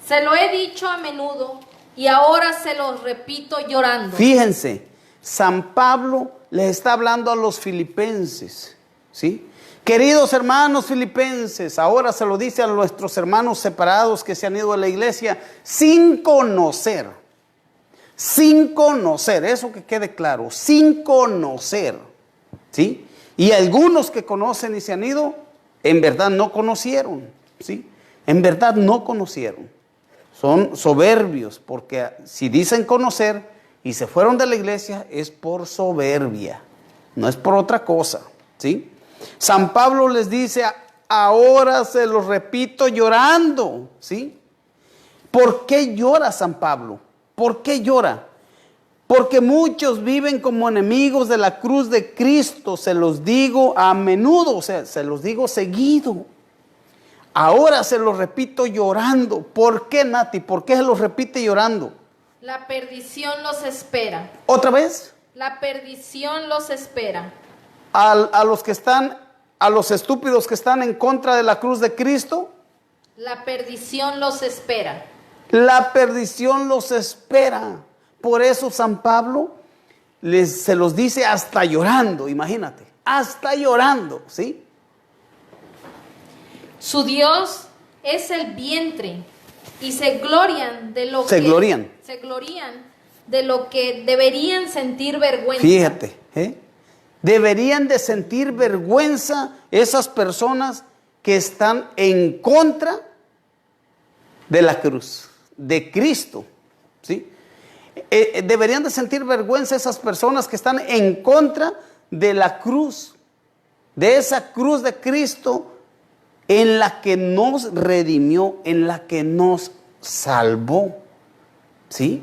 Se lo he dicho a menudo y ahora se lo repito llorando. Fíjense, San Pablo les está hablando a los filipenses, ¿sí? Queridos hermanos filipenses, ahora se lo dice a nuestros hermanos separados que se han ido a la iglesia sin conocer, eso que quede claro, sin conocer, ¿sí? Y algunos que conocen y se han ido, en verdad no conocieron, ¿sí? En verdad no conocieron. Son soberbios, porque si dicen conocer y se fueron de la iglesia, es por soberbia, no es por otra cosa, ¿sí? San Pablo les dice, ahora se los repito llorando, ¿sí? ¿Por qué llora San Pablo? ¿Por qué llora? Porque muchos viven como enemigos de la cruz de Cristo, se los digo a menudo, o sea, se los digo seguido. Ahora se los repito llorando. ¿Por qué, Nati? ¿Por qué se los repite llorando? La perdición los espera. ¿Otra vez? La perdición los espera. A los estúpidos que están en contra de la cruz de Cristo. La perdición los espera. La perdición los espera. Por eso San Pablo se los dice hasta llorando, imagínate, hasta llorando, ¿sí? Su Dios es el vientre y se glorian de lo que deberían sentir vergüenza. Fíjate, deberían de sentir vergüenza esas personas que están en contra de la cruz, de Cristo, ¿sí? Deberían de sentir vergüenza esas personas que están en contra de la cruz, de esa cruz de Cristo en la que nos redimió, en la que nos salvó, ¿sí?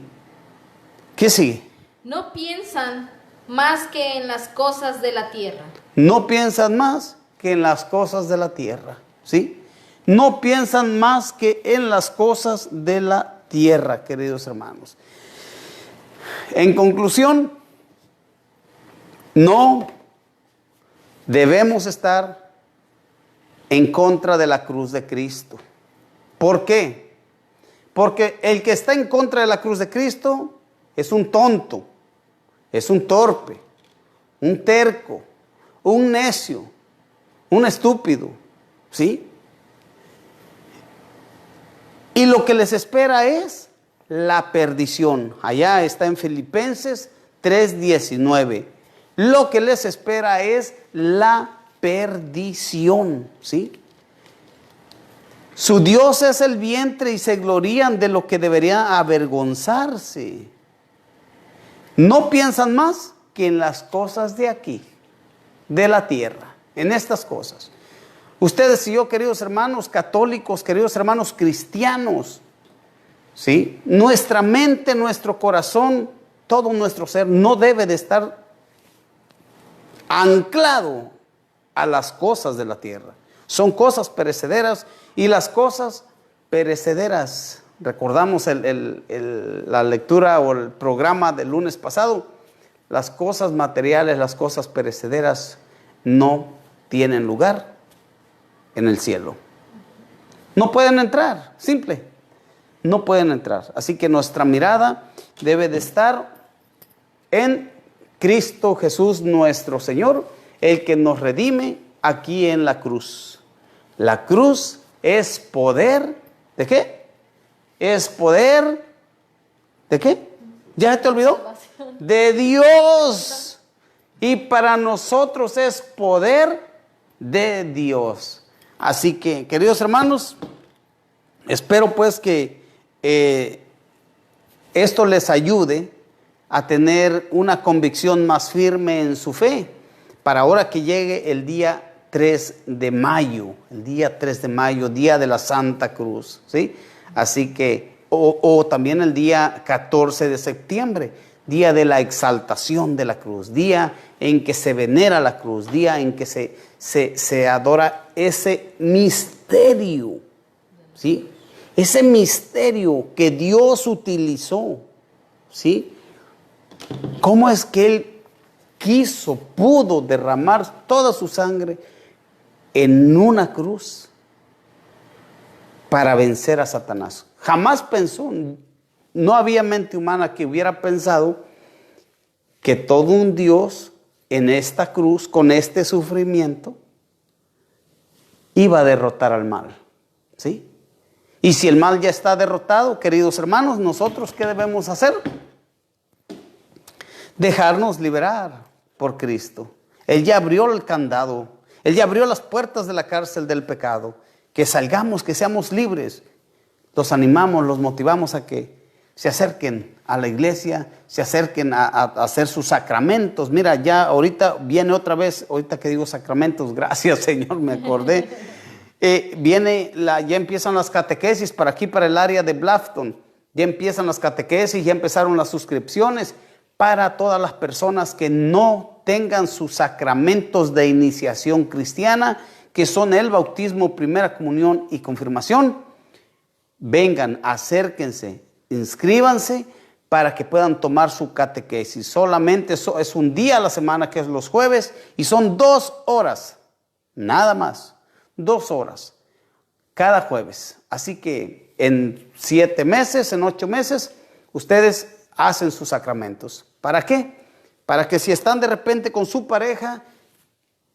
¿Qué sigue? No piensan más que en las cosas de la tierra. No piensan más que en las cosas de la tierra, ¿sí? No piensan más que en las cosas de la tierra, queridos hermanos. En conclusión, no debemos estar en contra de la cruz de Cristo. ¿Por qué? Porque el que está en contra de la cruz de Cristo es un tonto, es un torpe, un terco, un necio, un estúpido, ¿sí? Y lo que les espera es la perdición. Allá está en Filipenses 3:19. Lo que les espera es la perdición, ¿sí? Su Dios es el vientre y se glorían de lo que debería avergonzarse. No piensan más que en las cosas de aquí, de la tierra, en estas cosas. Ustedes y yo, queridos hermanos católicos, queridos hermanos cristianos, ¿sí? Nuestra mente, nuestro corazón, todo nuestro ser no debe de estar anclado a las cosas de la tierra. Son cosas perecederas y las cosas perecederas. Recordamos la lectura o el programa del lunes pasado. Las cosas materiales, las cosas perecederas no tienen lugar en el cielo. No pueden entrar, simple. No pueden entrar. Así que nuestra mirada debe de estar en Cristo Jesús nuestro Señor, el que nos redime aquí en la cruz. La cruz es poder, ¿de qué? Es poder, ¿de qué? ¿Ya te olvidó? De Dios. Y para nosotros es poder de Dios. Así que, queridos hermanos, espero pues que esto les ayude a tener una convicción más firme en su fe, para ahora que llegue el día 3 de mayo, el día 3 de mayo, día de la Santa Cruz, ¿sí? Así que, o también el día 14 de septiembre, día de la exaltación de la cruz, día en que se venera la cruz, día en que se adora ese misterio, ¿sí? Ese misterio que Dios utilizó, ¿sí? ¿Cómo es que Él pudo derramar toda su sangre en una cruz para vencer a Satanás? Jamás pensó, no había mente humana que hubiera pensado que todo un Dios en esta cruz, con este sufrimiento, iba a derrotar al mal, ¿sí? Y si el mal ya está derrotado, queridos hermanos, ¿nosotros qué debemos hacer? Dejarnos liberar por Cristo. Él ya abrió el candado, Él ya abrió las puertas de la cárcel del pecado. Que salgamos, que seamos libres. Los animamos, los motivamos a que se acerquen a la iglesia, se acerquen a hacer sus sacramentos. Mira, ya ahorita viene otra vez, ahorita que digo sacramentos, gracias Señor, me acordé. Ya empiezan las catequesis para aquí, para el área de Bluffton. Ya empiezan las catequesis, ya empezaron las suscripciones para todas las personas que no tengan sus sacramentos de iniciación cristiana, que son el bautismo, primera comunión y confirmación. Vengan, acérquense, inscríbanse para que puedan tomar su catequesis. Solamente es un día a la semana, que es los jueves, y son 2 horas, nada más, 2 horas cada jueves. Así que en 7 meses, en 8 meses, ustedes hacen sus sacramentos. ¿Para qué? Para que si están de repente con su pareja,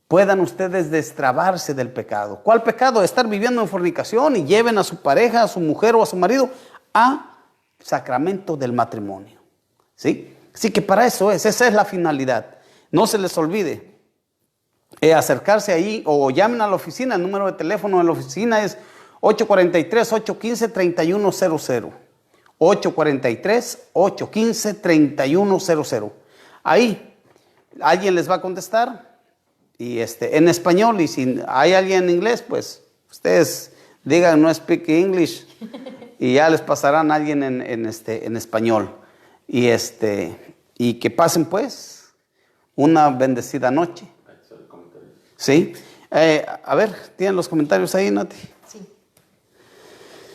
puedan ustedes destrabarse del pecado. ¿Cuál pecado? Estar viviendo en fornicación, y lleven a su pareja, a su mujer o a su marido a sacramento del matrimonio, ¿sí? Así que para eso esa es la finalidad. No se les olvide acercarse ahí o llamen a la oficina. El número de teléfono de la oficina es 843-815-3100. 843-815-3100. Ahí alguien les va a contestar y en español, y si hay alguien en inglés, pues ustedes digan no speak English y ya les pasarán a alguien en español. Y que pasen pues una bendecida noche. ¿Sí? A ver, ¿tienen los comentarios ahí, Nati? Sí.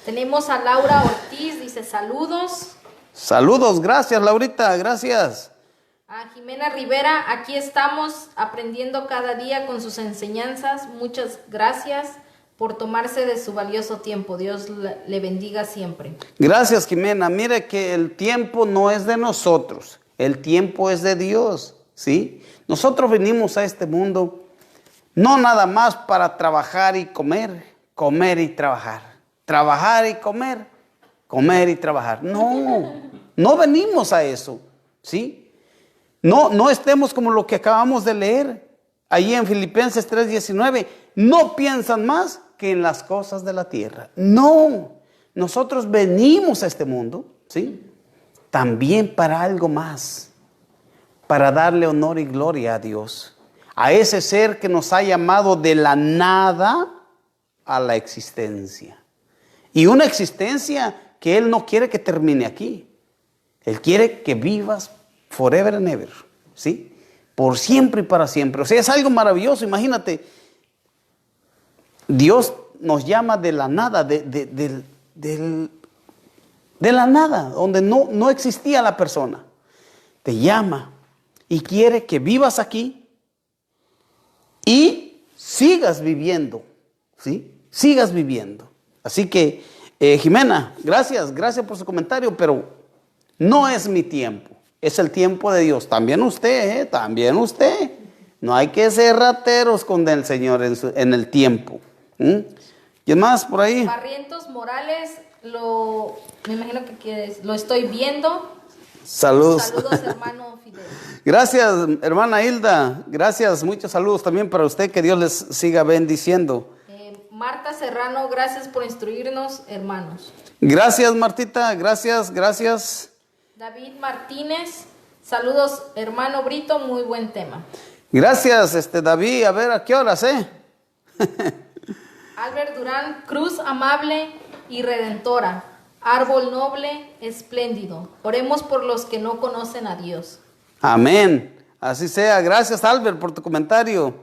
Tenemos a Laura Ortiz, dice saludos. Saludos, gracias Laurita, gracias. A Jimena Rivera, aquí estamos aprendiendo cada día con sus enseñanzas. Muchas gracias por tomarse de su valioso tiempo. Dios le bendiga siempre. Gracias, Jimena. Mire que el tiempo no es de nosotros, el tiempo es de Dios, ¿sí? Nosotros venimos a este mundo no nada más para trabajar y comer, comer y trabajar, trabajar y comer, comer y trabajar. No venimos a eso, ¿sí? No estemos como lo que acabamos de leer ahí en Filipenses 3:19. No piensan más que en las cosas de la tierra. No, nosotros venimos a este mundo, ¿sí? También para algo más, para darle honor y gloria a Dios, a ese ser que nos ha llamado de la nada a la existencia. Y una existencia que Él no quiere que termine aquí. Él quiere que vivas forever and ever, ¿sí? Por siempre y para siempre. O sea, es algo maravilloso. Imagínate, Dios nos llama de la nada, de la nada, donde no existía la persona. Te llama y quiere que vivas aquí y sigas viviendo, ¿sí? Sigas viviendo. Así que, Jimena, gracias por su comentario, pero no es mi tiempo. Es el tiempo de Dios. También usted, también usted. No hay que ser rateros con el Señor en el tiempo. ¿Y más por ahí? Barrientos Morales, me imagino que lo estoy viendo. Saludos. Saludos, hermano Fidel. Gracias, hermana Hilda. Gracias, muchos saludos también para usted. Que Dios les siga bendiciendo. Marta Serrano, gracias por instruirnos, hermanos. Gracias, Martita. Gracias. David Martínez, saludos, hermano Brito, muy buen tema. Gracias, David. A ver, ¿a qué horas, Albert Durán, cruz amable y redentora, árbol noble, espléndido. Oremos por los que no conocen a Dios. Amén. Así sea. Gracias, Albert, por tu comentario.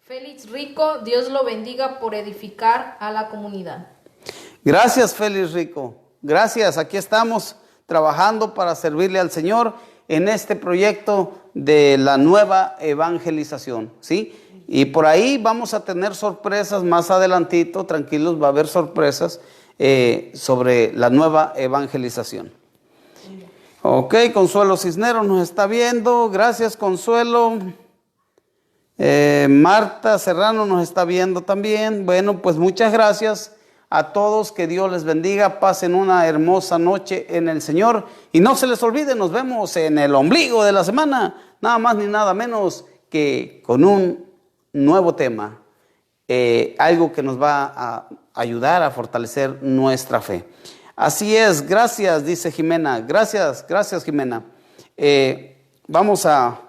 Félix Rico, Dios lo bendiga por edificar a la comunidad. Gracias, Félix Rico. Gracias. Aquí estamos trabajando para servirle al Señor en este proyecto de la nueva evangelización, ¿sí? Y por ahí vamos a tener sorpresas más adelantito, tranquilos, va a haber sorpresas sobre la nueva evangelización. Ok, Consuelo Cisneros nos está viendo, gracias Consuelo. Marta Serrano nos está viendo también. Bueno, pues muchas gracias a todos, que Dios les bendiga, pasen una hermosa noche en el Señor y no se les olvide, nos vemos en el ombligo de la semana, nada más ni nada menos que con un nuevo tema, algo que nos va a ayudar a fortalecer nuestra fe. Así es, gracias, dice Jimena, gracias Jimena. Vamos a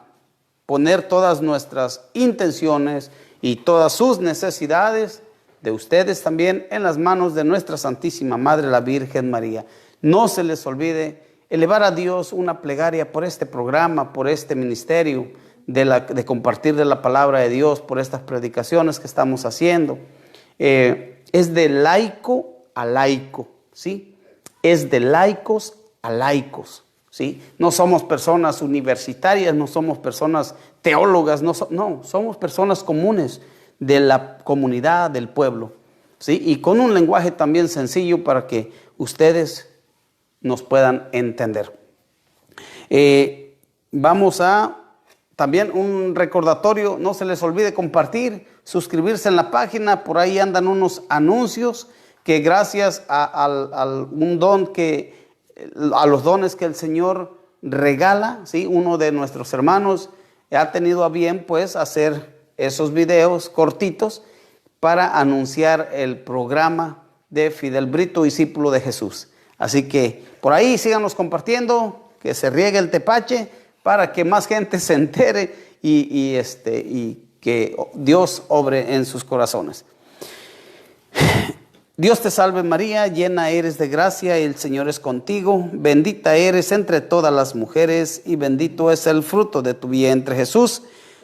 poner todas nuestras intenciones y todas sus necesidades de ustedes también en las manos de nuestra Santísima Madre, la Virgen María. No se les olvide elevar a Dios una plegaria por este programa, por este ministerio de compartir de la palabra de Dios, por estas predicaciones que estamos haciendo. Es de laico a laico, ¿sí? Es de laicos a laicos, ¿sí? No somos personas universitarias, no somos personas teólogas, no, somos personas comunes de la comunidad, del pueblo, ¿sí? Y con un lenguaje también sencillo para que ustedes nos puedan entender. Vamos a también un recordatorio, no se les olvide compartir, suscribirse en la página, por ahí andan unos anuncios que gracias a los dones que el Señor regala, ¿sí? Uno de nuestros hermanos ha tenido a bien pues hacer esos videos cortitos para anunciar el programa de Fidel Brito, discípulo de Jesús. Así que por ahí síganos compartiendo, que se riegue el tepache para que más gente se entere y que Dios obre en sus corazones. Dios te salve María, llena eres de gracia, el Señor es contigo, bendita eres entre todas las mujeres y bendito es el fruto de tu vientre Jesús.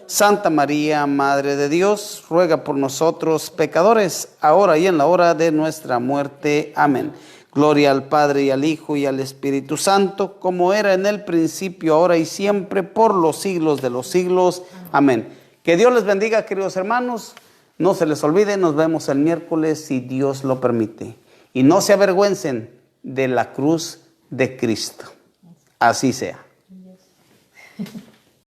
Santa María, Madre de Dios, ruega por nosotros pecadores, ahora y en la hora de nuestra muerte. Amén. Gloria al Padre y al Hijo y al Espíritu Santo, como era en el principio, ahora y siempre, por los siglos de los siglos. Amén. Que Dios les bendiga, queridos hermanos. No se les olvide, nos vemos el miércoles si Dios lo permite. Y no se avergüencen de la cruz de Cristo. Así sea.